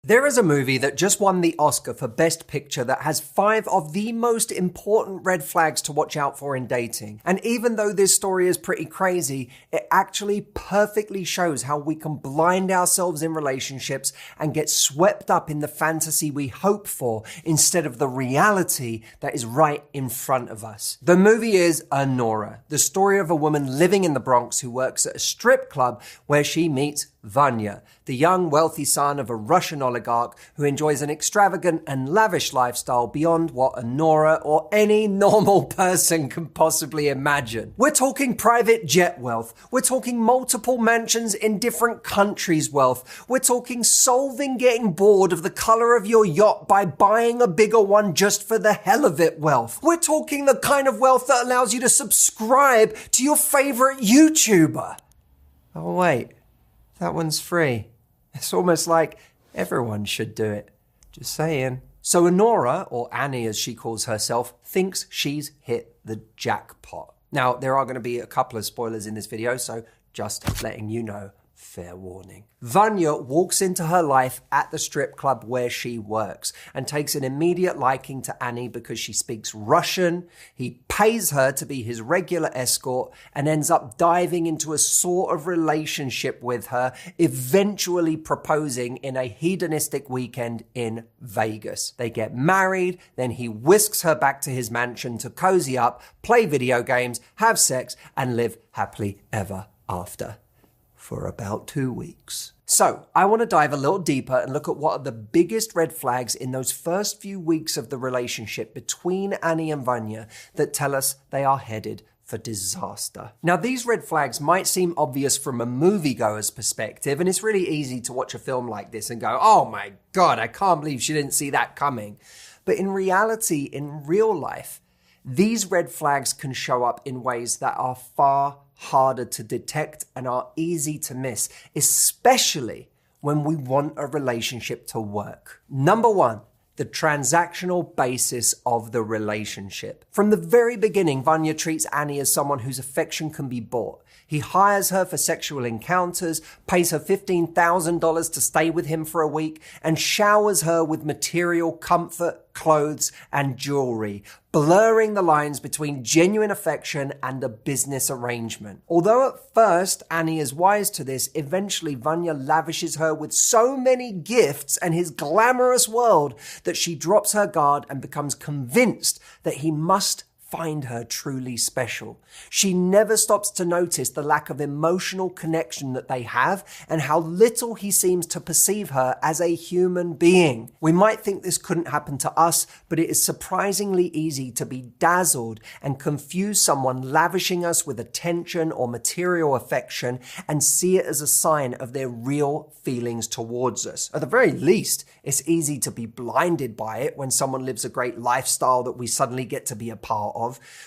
There is a movie that just won the Oscar for Best Picture that has 5 of the most important red flags to watch out for in dating. And even though this story is pretty crazy, it actually perfectly shows how we can blind ourselves in relationships and get swept up in the fantasy we hope for instead of the reality that is right in front of us. The movie is Anora, the story of a woman living in the Bronx who works at a strip club where she meets Vanya, the young wealthy son of a Russian oligarch who enjoys an extravagant and lavish lifestyle beyond what Anora or any normal person can possibly imagine. We're talking private jet wealth. We're talking multiple mansions in different countries wealth. We're talking solving getting bored of the color of your yacht by buying a bigger one just for the hell of it wealth. We're talking the kind of wealth that allows you to subscribe to your favorite YouTuber. Oh wait. That one's free. It's almost like everyone should do it. Just saying. So Anora, or Annie as she calls herself, thinks she's hit the jackpot. Now, there are going to be a couple of spoilers in this video, so just letting you know, fair warning. Vanya walks into her life at the strip club where she works and takes an immediate liking to Annie because she speaks Russian. He pays her to be his regular escort and ends up diving into a sort of relationship with her, eventually proposing in a hedonistic weekend in Vegas. They get married, then he whisks her back to his mansion to cozy up, play video games, have sex, and live happily ever after. For about 2 weeks. So, I want to dive a little deeper and look at what are the biggest red flags in those first few weeks of the relationship between Annie and Vanya that tell us they are headed for disaster. Now, these red flags might seem obvious from a moviegoer's perspective, and it's really easy to watch a film like this and go, oh my God, I can't believe she didn't see that coming. But in reality, in real life, these red flags can show up in ways that are far harder to detect and are easy to miss, especially when we want a relationship to work. Number 1, the transactional basis of the relationship. From the very beginning, Vanya treats Annie as someone whose affection can be bought. He hires her for sexual encounters, pays her $15,000 to stay with him for a week, and showers her with material comfort, clothes, and jewelry, blurring the lines between genuine affection and a business arrangement. Although at first Annie is wise to this, eventually Vanya lavishes her with so many gifts and his glamorous world that she drops her guard and becomes convinced that he must find her truly special. She never stops to notice the lack of emotional connection that they have and how little he seems to perceive her as a human being. We might think this couldn't happen to us, but it is surprisingly easy to be dazzled and confuse someone lavishing us with attention or material affection and see it as a sign of their real feelings towards us. At the very least, it's easy to be blinded by it when someone lives a great lifestyle that we suddenly get to be a part of.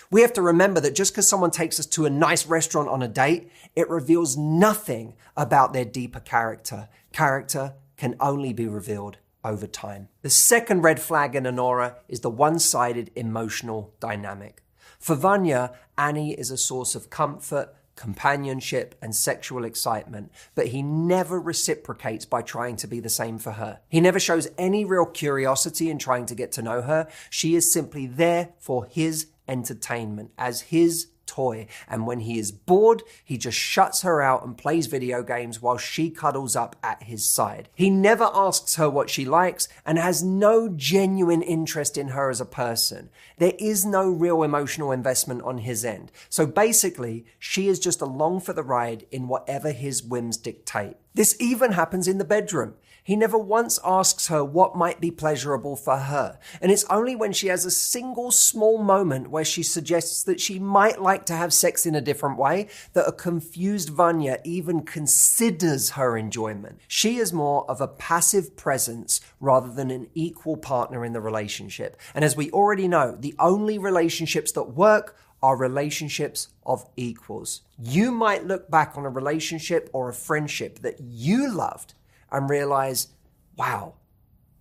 We have to remember that just because someone takes us to a nice restaurant on a date, it reveals nothing about their deeper character. Character can only be revealed over time. The second red flag in Anora is the one-sided emotional dynamic. For Vanya, Annie is a source of comfort, companionship, and sexual excitement, but he never reciprocates by trying to be the same for her. He never shows any real curiosity in trying to get to know her. She is simply there for his entertainment, as his toy, and when he is bored, he just shuts her out and plays video games while she cuddles up at his side. He never asks her what she likes and has no genuine interest in her as a person. There is no real emotional investment on his end. So basically, she is just along for the ride in whatever his whims dictate. This even happens in the bedroom. He never once asks her what might be pleasurable for her. And it's only when she has a single small moment where she suggests that she might like to have sex in a different way that a confused Vanya even considers her enjoyment. She is more of a passive presence rather than an equal partner in the relationship. And as we already know, the only relationships that work are relationships of equals. You might look back on a relationship or a friendship that you loved and realize, wow,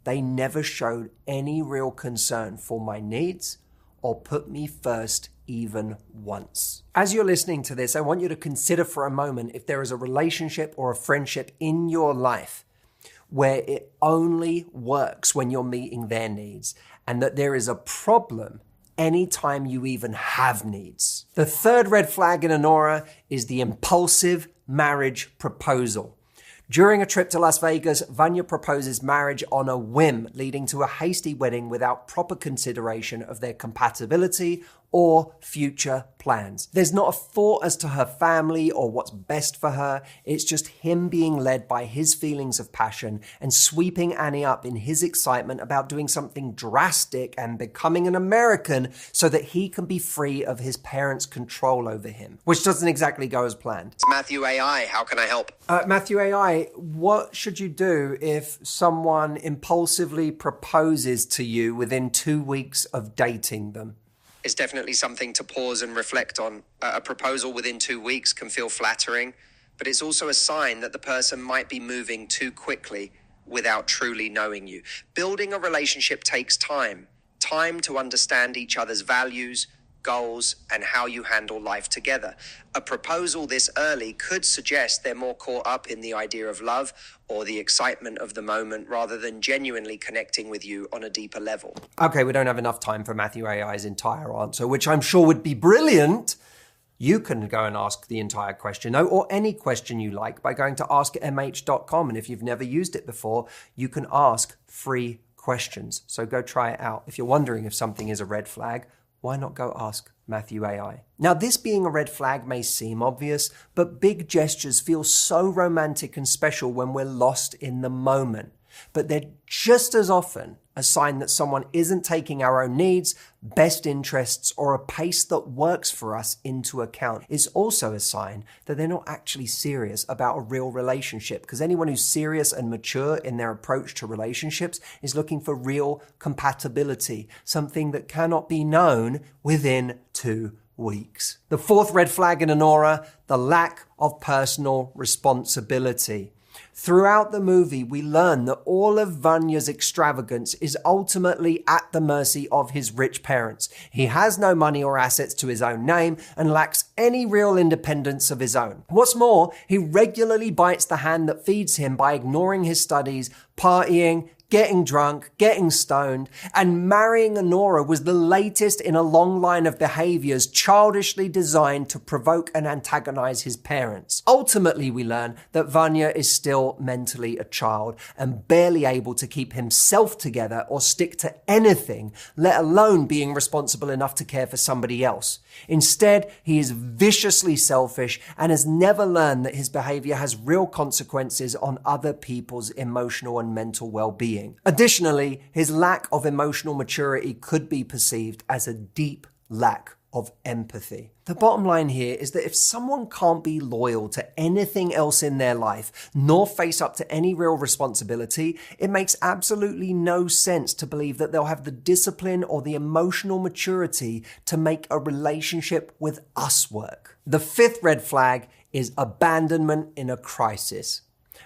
they never showed any real concern for my needs or put me first even once. As you're listening to this, I want you to consider for a moment if there is a relationship or a friendship in your life where it only works when you're meeting their needs, and that there is a problem anytime you even have needs. The third red flag in Anora is the impulsive marriage proposal. During a trip to Las Vegas, Vanya proposes marriage on a whim, leading to a hasty wedding without proper consideration of their compatibility or future plans. There's not a thought as to her family or what's best for her. It's just him being led by his feelings of passion and sweeping Annie up in his excitement about doing something drastic and becoming an American so that he can be free of his parents' control over him, which doesn't exactly go as planned. It's Matthew AI. How can I help? Matthew AI, what should you do if someone impulsively proposes to you within 2 weeks of dating them? It's definitely something to pause and reflect on. A proposal within 2 weeks can feel flattering, but it's also a sign that the person might be moving too quickly without truly knowing you. Building a relationship takes time to understand each other's values, goals, and how you handle life together. A proposal this early could suggest they're more caught up in the idea of love or the excitement of the moment rather than genuinely connecting with you on a deeper level. Okay, we don't have enough time for Matthew AI's entire answer, which I'm sure would be brilliant. You can go and ask the entire question, or any question you like, by going to askmh.com. And if you've never used it before, you can ask free questions. So go try it out. If you're wondering if something is a red flag, why not go ask Matthew AI? Now, this being a red flag may seem obvious, but big gestures feel so romantic and special when we're lost in the moment. But they're just as often a sign that someone isn't taking our own needs, best interests, or a pace that works for us into account. It's also a sign that they're not actually serious about a real relationship, because anyone who's serious and mature in their approach to relationships is looking for real compatibility, something that cannot be known within 2 weeks. The fourth red flag in Anora, the lack of personal responsibility. Throughout the movie, we learn that all of Vanya's extravagance is ultimately at the mercy of his rich parents. He has no money or assets to his own name and lacks any real independence of his own. What's more, he regularly bites the hand that feeds him by ignoring his studies, partying, getting drunk, getting stoned, and marrying Anora was the latest in a long line of behaviors childishly designed to provoke and antagonize his parents. Ultimately, we learn that Vanya is still mentally a child and barely able to keep himself together or stick to anything, let alone being responsible enough to care for somebody else. Instead, he is viciously selfish and has never learned that his behavior has real consequences on other people's emotional and mental well-being. Additionally, his lack of emotional maturity could be perceived as a deep lack of empathy. The bottom line here is that if someone can't be loyal to anything else in their life, nor face up to any real responsibility, it makes absolutely no sense to believe that they'll have the discipline or the emotional maturity to make a relationship with us work. The fifth red flag is abandonment in a crisis.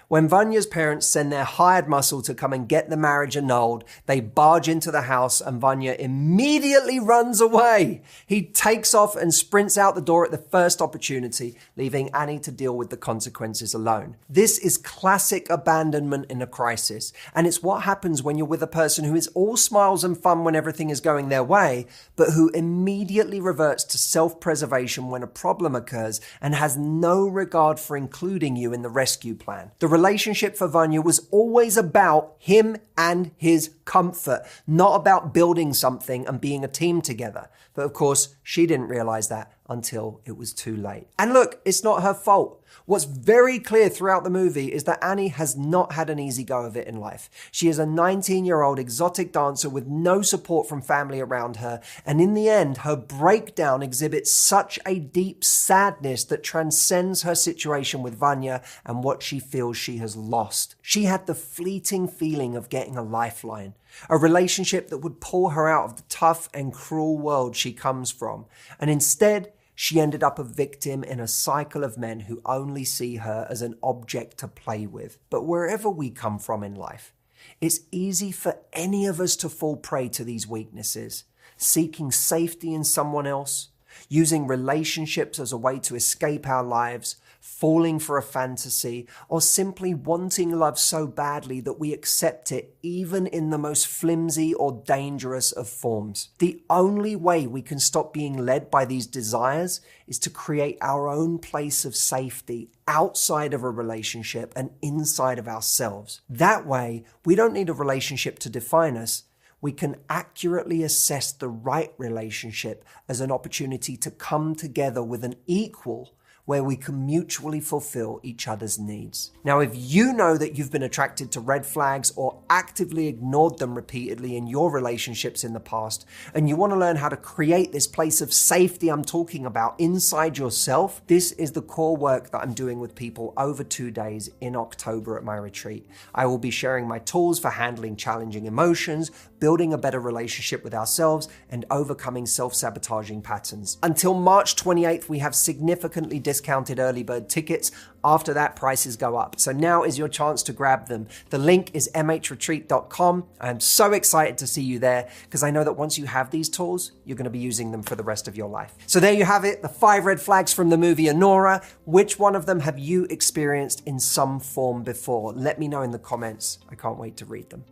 When Vanya's parents send their hired muscle to come and get the marriage annulled, they barge into the house and Vanya immediately runs away. He takes off and sprints out the door at the first opportunity, leaving Annie to deal with the consequences alone. This is classic abandonment in a crisis, and it's what happens when you're with a person who is all smiles and fun when everything is going their way, but who immediately reverts to self-preservation when a problem occurs and has no regard for including you in the rescue plan. The relationship for Vanya was always about him and his comfort, not about building something and being a team together. But of course, she didn't realize that until it was too late. And look, it's not her fault. What's very clear throughout the movie is that Annie has not had an easy go of it in life. She is a 19-year-old exotic dancer with no support from family around her. And in the end, her breakdown exhibits such a deep sadness that transcends her situation with Vanya and what she feels she has lost. She had the fleeting feeling of getting a lifeline, a relationship that would pull her out of the tough and cruel world she comes from. And instead, she ended up a victim in a cycle of men who only see her as an object to play with. But wherever we come from in life, it's easy for any of us to fall prey to these weaknesses, seeking safety in someone else, using relationships as a way to escape our lives, falling for a fantasy, or simply wanting love so badly that we accept it even in the most flimsy or dangerous of forms. The only way we can stop being led by these desires is to create our own place of safety outside of a relationship and inside of ourselves. That way, we don't need a relationship to define us. We can accurately assess the right relationship as an opportunity to come together with an equal where we can mutually fulfill each other's needs. Now, if you know that you've been attracted to red flags or actively ignored them repeatedly in your relationships in the past, and you want to learn how to create this place of safety I'm talking about inside yourself, this is the core work that I'm doing with people over 2 days in October at my retreat. I will be sharing my tools for handling challenging emotions, building a better relationship with ourselves, and overcoming self-sabotaging patterns. Until March 28th, we have significantly discounted early bird tickets. After that, prices go up. So now is your chance to grab them. The link is mhretreat.com. I'm so excited to see you there because I know that once you have these tools, you're going to be using them for the rest of your life. So there you have it, the 5 red flags from the movie Anora. Which one of them have you experienced in some form before? Let me know in the comments. I can't wait to read them.